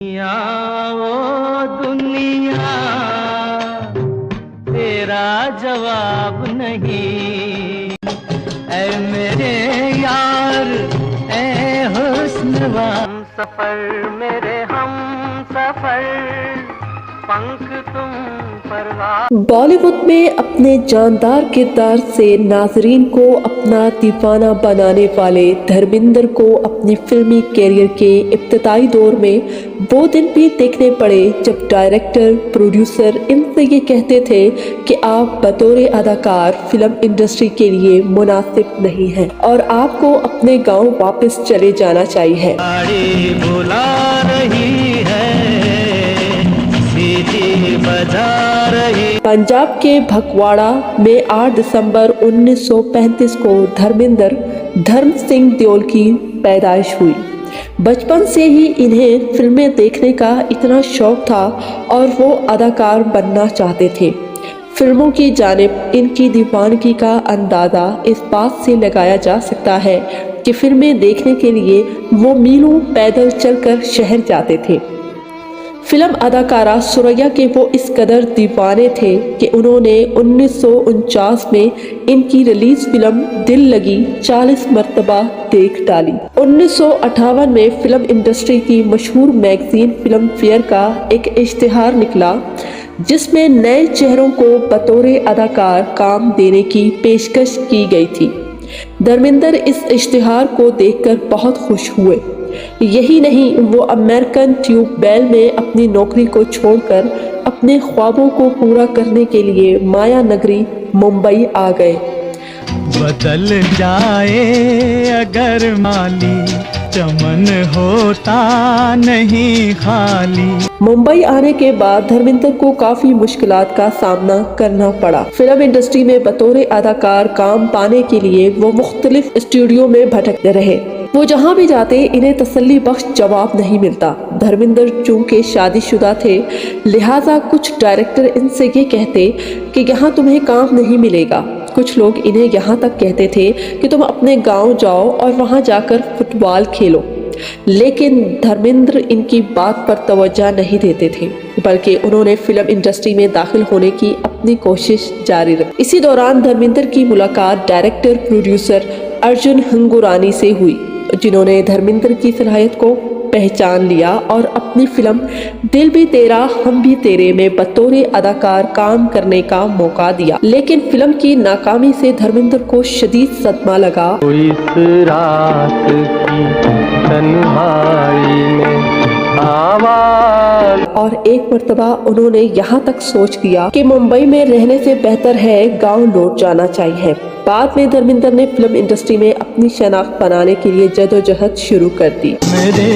दुनिया ओ दुनिया तेरा जवाब नहीं, ऐ मेरे यार ऐ हुस्न हम सफर मेरे हम सफर पंख तुम परवाह। बॉलीवुड में अपने जानदार किरदार से नाजरीन को अपना दीवाना बनाने वाले धर्मेंद्र को अपनी फिल्मी कैरियर के इब्तदाई दौर में वो दिन भी देखने पड़े जब डायरेक्टर प्रोड्यूसर इनसे ये कहते थे कि आप बतौर अदाकार फिल्म इंडस्ट्री के लिए मुनासिब नहीं हैं और आपको अपने गांव वापस चले जाना चाहिए। बुला रही है बजा रही। पंजाब के भगवाड़ा में 8 दिसंबर 1935 को धर्मेंद्र धर्म सिंह देओल की पैदाइश हुई। बचपन से ही इन्हें फिल्में देखने का इतना शौक था और वो अदाकार बनना चाहते थे। फिल्मों की जानिब इनकी दीवानगी का अंदाज़ा इस बात से लगाया जा सकता है कि फिल्में देखने के लिए वो मीलों पैदल चलकर शहर जाते थे। फिल्म अदाकारा सुरैया के वो इस कदर दीवाने थे कि उन्होंने 1949 में इनकी रिलीज फिल्म दिल लगी 40 मरतबा देख डाली। 1958 में फिल्म इंडस्ट्री की मशहूर मैगजीन फिल्म फेयर का एक इश्तिहार निकला जिसमें नए चेहरों को बतौर अदाकार काम देने की पेशकश की गई थी। धर्मेंद्र इस इश्तिहार को देखकर बहुत खुश हुए। यही नहीं, वो अमेरिकन ट्यूबवेल में अपनी नौकरी को छोड़कर अपने ख्वाबों को पूरा करने के लिए माया नगरी मुंबई आ गए। बदल जाए अगर माली चमन होता नहीं खाली। मुंबई आने के बाद धर्मेंद्र को काफी मुश्किलात का सामना करना पड़ा। फिल्म इंडस्ट्री में बतौर अदाकार काम पाने के लिए वो मुख्तलिफ स्टूडियो में भटकते रहे। वो जहाँ भी जाते इन्हें तसल्ली बख्श जवाब नहीं मिलता। धर्मेंद्र चूंकि शादीशुदा थे लिहाजा कुछ डायरेक्टर इनसे ये कहते कि यहाँ तुम्हें काम नहीं मिलेगा। कुछ लोग इन्हें यहाँ तक कहते थे कि तुम अपने गांव जाओ और वहाँ जाकर फुटबॉल खेलो, लेकिन धर्मेंद्र इनकी बात पर तवज्जो नहीं देते थे बल्कि उन्होंने फिल्म इंडस्ट्री में दाखिल होने की अपनी कोशिश जारी रखी। इसी दौरान धर्मेंद्र की मुलाकात डायरेक्टर प्रोड्यूसर अर्जुन हंगुरानी से हुई जिन्होंने धर्मेंद्र की सलाहियत को पहचान लिया और अपनी फिल्म दिल भी तेरा हम भी तेरे में बतौर अदाकार काम करने का मौका दिया। लेकिन फिल्म की नाकामी से धर्मेंद्र को शदीद सदमा लगा। इस रात की तन्हाई में आवाज और एक मर्तबा उन्होंने यहाँ तक सोच लिया कि मुंबई में रहने से बेहतर है गांव लौट जाना चाहिए। बाद में धर्मेंद्र ने फिल्म इंडस्ट्री में अपनी शनाख्त बनाने के लिए जदोजहद शुरू कर दी। मेरे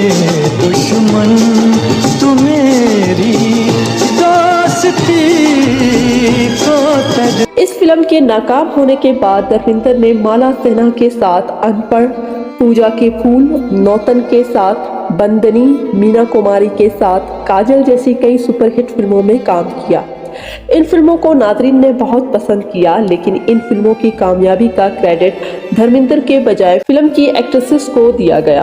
दुश्मन तू मेरी दोस्ती को इस फिल्म के नाकाम होने के बाद धर्मेंद्र ने माला सिन्हा के साथ अनपढ़, पूजा के फूल, नौतन के साथ बंदनी, मीना कुमारी के साथ काजल जैसी कई सुपरहिट फिल्मों में काम किया। इन फिल्मों को नाज़रीन ने बहुत पसंद किया, लेकिन इन फिल्मों की कामयाबी का क्रेडिट धर्मेंद्र के बजाय फिल्म की एक्ट्रेसेस को दिया गया।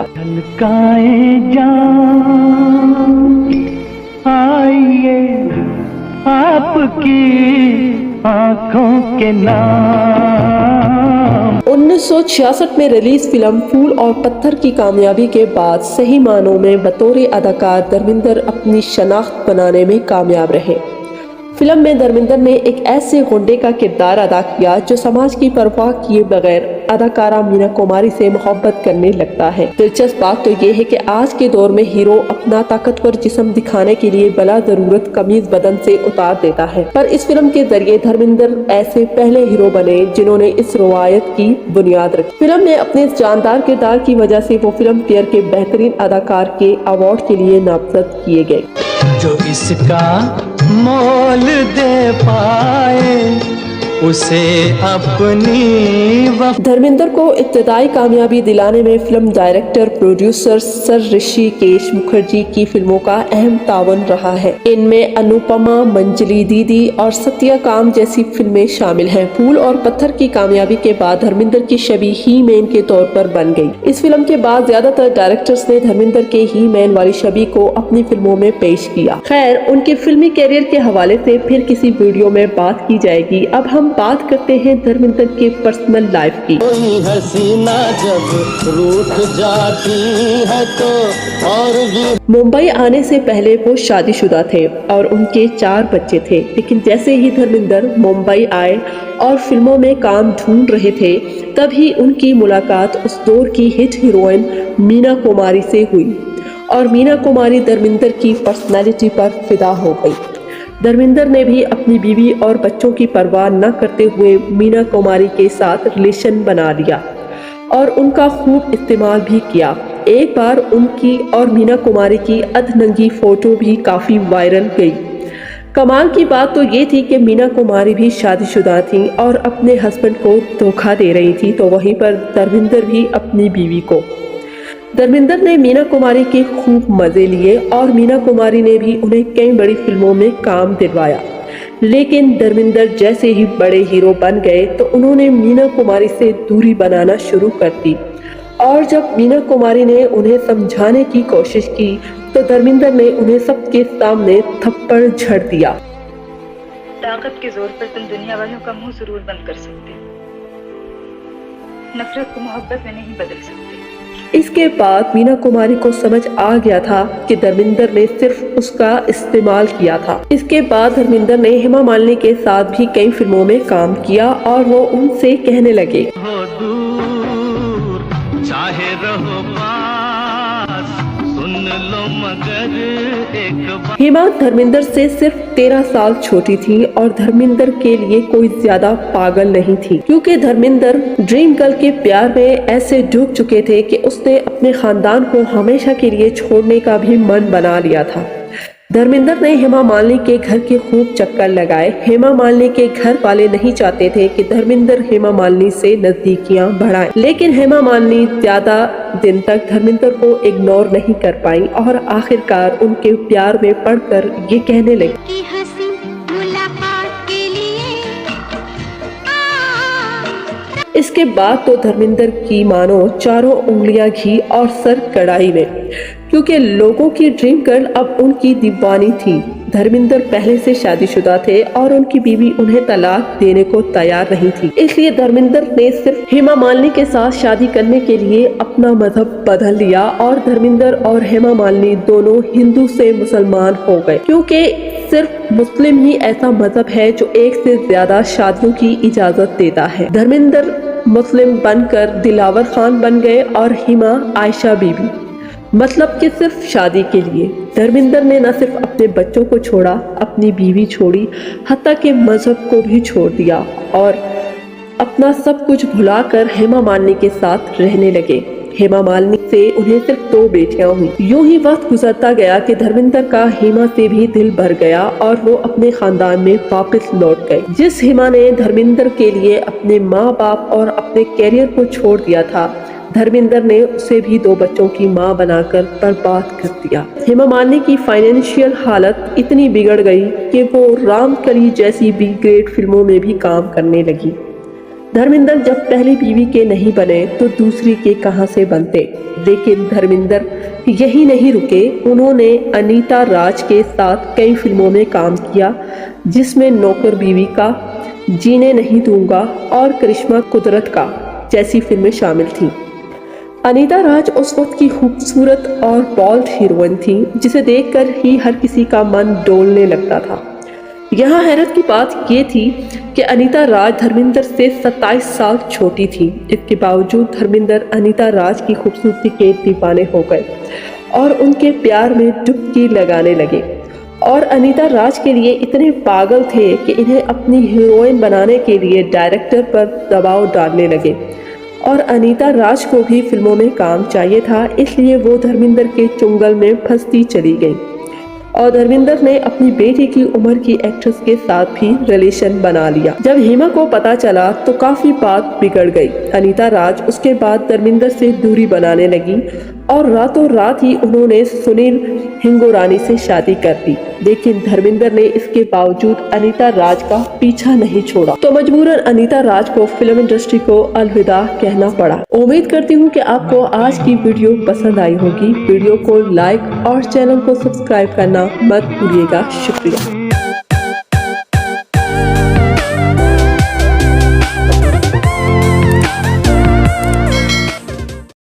आइए आपकी आँखों के नाम। 1966 में रिलीज फिल्म फूल और पत्थर की कामयाबी के बाद सही मानों में बतौर अदाकार धर्मेंद्र अपनी शनाख्त बनाने में कामयाब रहे। फिल्म में धर्मेंद्र ने एक ऐसे गुंडे का किरदार अदा किया जो समाज की परवाह किए बगैर अदाकारा मीना कुमारी से मोहब्बत करने लगता है। दिलचस्प बात तो ये है कि आज के दौर में हीरो अपना ताकतवर जिस्म दिखाने के लिए बला जरूरत कमीज बदन से उतार देता है, पर इस फिल्म के जरिए धर्मेंद्र ऐसे पहले हीरो बने जिन्होंने इस रवायत की बुनियाद रखी। फिल्म में अपने जानदार किरदार की वजह से वो फिल्म फेयर के बेहतरीन अदाकार के अवार्ड के लिए नामजद किए गए। जो इसका मोल दे पाए उसे अपनी धर्मेंद्र को इब्तदाई कामयाबी दिलाने में film director producer sir Rishikesh Mukherjee की फिल्मों का अहम तावन रहा है। इनमें अनुपमा, मंजली दीदी और सत्यकाम जैसी फिल्में शामिल हैं। फूल और पत्थर की कामयाबी के बाद धर्मेंद्र की छवि ही मैन के तौर पर बन गई। इस फिल्म के बाद ज्यादातर डायरेक्टर्स ने धर्मेंद्र के ही मैन वाली छवि को अपनी फिल्मों में पेश किया। खैर, उनके फिल्मी कैरियर के हवाले से फिर किसी वीडियो में बात की जाएगी। अब हम बात करते हैं धर्मेंद्र के पर्सनल लाइफ की। कोई हसीना जब रूठ जाती है तो और भी। मुंबई आने से पहले वो शादीशुदा थे और उनके 4 बच्चे थे, लेकिन जैसे ही धर्मेंद्र मुंबई आए और फिल्मों में काम ढूंढ रहे थे, तभी उनकी मुलाकात उस दौर की हिट हीरोइन मीना कुमारी से हुई और मीना कुमारी धर्मेंद्र की पर्सनैलिटी पर फिदा हो गई। धर्मेंद्र ने भी अपनी बीवी और बच्चों की परवाह न करते हुए मीना कुमारी के साथ रिलेशन बना लिया और उनका खूब इस्तेमाल भी किया। एक बार उनकी और मीना कुमारी की अधनंगी फोटो भी काफ़ी वायरल गई। कमाल की बात तो ये थी कि मीना कुमारी भी शादीशुदा थी और अपने हस्बैंड को धोखा दे रही थी, तो वहीं पर धर्मेंद्र भी अपनी बीवी को। धर्मेंद्र ने मीना कुमारी के खूब मजे लिए और मीना कुमारी ने भी उन्हें कई बड़ी फिल्मों में काम दिलवाया, लेकिन धर्मेंद्र जैसे ही बड़े हीरो बन गए तो उन्होंने मीना कुमारी से दूरी बनाना शुरू कर दी और जब मीना कुमारी ने उन्हें समझाने की कोशिश की तो धर्मेंद्र ने उन्हें सबके सामने थप्पड़ झड़ दिया। ताकत के जोर पर तुम दुनिया वालों का मुंह जरूर बंद कर सकते हो, नफरत को मोहब्बत में नहीं बदल सकते। इसके बाद मीना कुमारी को समझ आ गया था कि धर्मेंद्र ने सिर्फ उसका इस्तेमाल किया था। इसके बाद धर्मेंद्र ने हेमा मालिनी के साथ भी कई फिल्मों में काम किया और वो उनसे कहने लगे, हो दूर चाहे रहो पास, सुन लो मगर एक बार। हेमा धर्मेंद्र से सिर्फ 13 साल छोटी थी और धर्मेंद्र के लिए कोई ज्यादा पागल नहीं थी, क्योंकि धर्मेंद्र ड्रीम गर्ल के प्यार में ऐसे डूब चुके थे कि उसने अपने खानदान को हमेशा के लिए छोड़ने का भी मन बना लिया था। धर्मेंद्र ने हेमा मालिनी के घर के खूब चक्कर लगाए। हेमा मालिनी के घर वाले नहीं चाहते थे कि धर्मेंद्र हेमा मालिनी से नजदीकियां बढ़ाए, लेकिन हेमा मालिनी ज्यादा दिन तक धर्मेंद्र को इग्नोर नहीं कर पाई और आखिरकार उनके प्यार में पड़कर ये कहने लगी, इसके बाद तो धर्मेंद्र की मानो चारों उंगलियां घी और सर कढ़ाई में, क्योंकि लोगों की ड्रीम गर्ल अब उनकी दीवानी थी। धर्मेंद्र पहले से शादीशुदा थे और उनकी बीवी उन्हें तलाक देने को तैयार नहीं थी, इसलिए धर्मेंद्र ने सिर्फ हेमा मालिनी के साथ शादी करने के लिए अपना मजहब बदल लिया और धर्मेंद्र और हेमा मालिनी दोनों हिंदू से मुसलमान हो गए, क्योंकि सिर्फ मुस्लिम ही ऐसा मजहब है जो एक से ज्यादा शादियों की इजाजत देता है। धर्मेंद्र मुस्लिम बनकर दिलावर खान बन गए और हिमा आयशा बीबी, मतलब कि सिर्फ शादी के लिए। धर्मेंद्र ने न सिर्फ अपने बच्चों को छोड़ा, अपनी बीवी छोड़ी, हत्ता के मजहब को भी छोड़ दिया और अपना सब कुछ भुलाकर हेमा मालिनी के साथ रहने लगे। हेमा मालिनी से उन्हें सिर्फ 2 बेटियां हुई। यूं ही वक्त गुजरता गया कि धर्मेंद्र का हेमा से भी दिल भर गया और वो अपने खानदान में वापस लौट गए। जिस हेमा ने धर्मेंद्र के लिए अपने माँ बाप और अपने कैरियर को छोड़ दिया था, धर्मेंद्र ने उसे भी 2 बच्चों की मां बनाकर बर्बाद कर दिया। हेमा मालिनी की फाइनेंशियल हालत इतनी बिगड़ गई कि वो रामकली जैसी बी ग्रेड फिल्मों में भी काम करने लगी। धर्मेंद्र जब पहली बीवी के नहीं बने तो दूसरी के कहां से बनते। लेकिन धर्मेंद्र यही नहीं रुके, उन्होंने अनीता राज के साथ कई फिल्मों में काम किया, जिसमें नौकर बीवी का, जीने नहीं दूंगा और करिश्मा कुदरत का जैसी फिल्में शामिल थीं। अनीता राज उस वक्त की खूबसूरत और बॉल्ड हीरोइन थी, जिसे देखकर ही हर किसी का मन डोलने लगता था। यहाँ हैरत की बात ये थी कि अनीता राज धर्मेंद्र से 27 साल छोटी थी। इसके बावजूद धर्मेंद्र अनीता राज की खूबसूरती के दीवाने हो गए और उनके प्यार में डुबकी लगाने लगे और अनीता राज के लिए इतने पागल थे कि इन्हें अपनी हीरोइन बनाने के लिए डायरेक्टर पर दबाव डालने लगे और अनीता राज को भी फिल्मों में काम चाहिए था, इसलिए वो धर्मेंद्र के चुंगल में फंसती चली गई। और धर्मेंद्र ने अपनी बेटी की उम्र की एक्ट्रेस के साथ भी रिलेशन बना लिया। जब हेमा को पता चला तो काफी बात बिगड़ गई। अनीता राज उसके बाद धर्मेंद्र से दूरी बनाने लगी और रातों रात ही उन्होंने सुनील हिंगोरानी से शादी कर दी। लेकिन धर्मेंद्र ने इसके बावजूद अनीता राज का पीछा नहीं छोड़ा, तो मजबूरन अनीता राज को फिल्म इंडस्ट्री को अलविदा कहना पड़ा। उम्मीद करती हूँ कि आपको आज की वीडियो पसंद आई होगी। वीडियो को लाइक और चैनल को सब्सक्राइब करना मत भूलिएगा। शुक्रिया।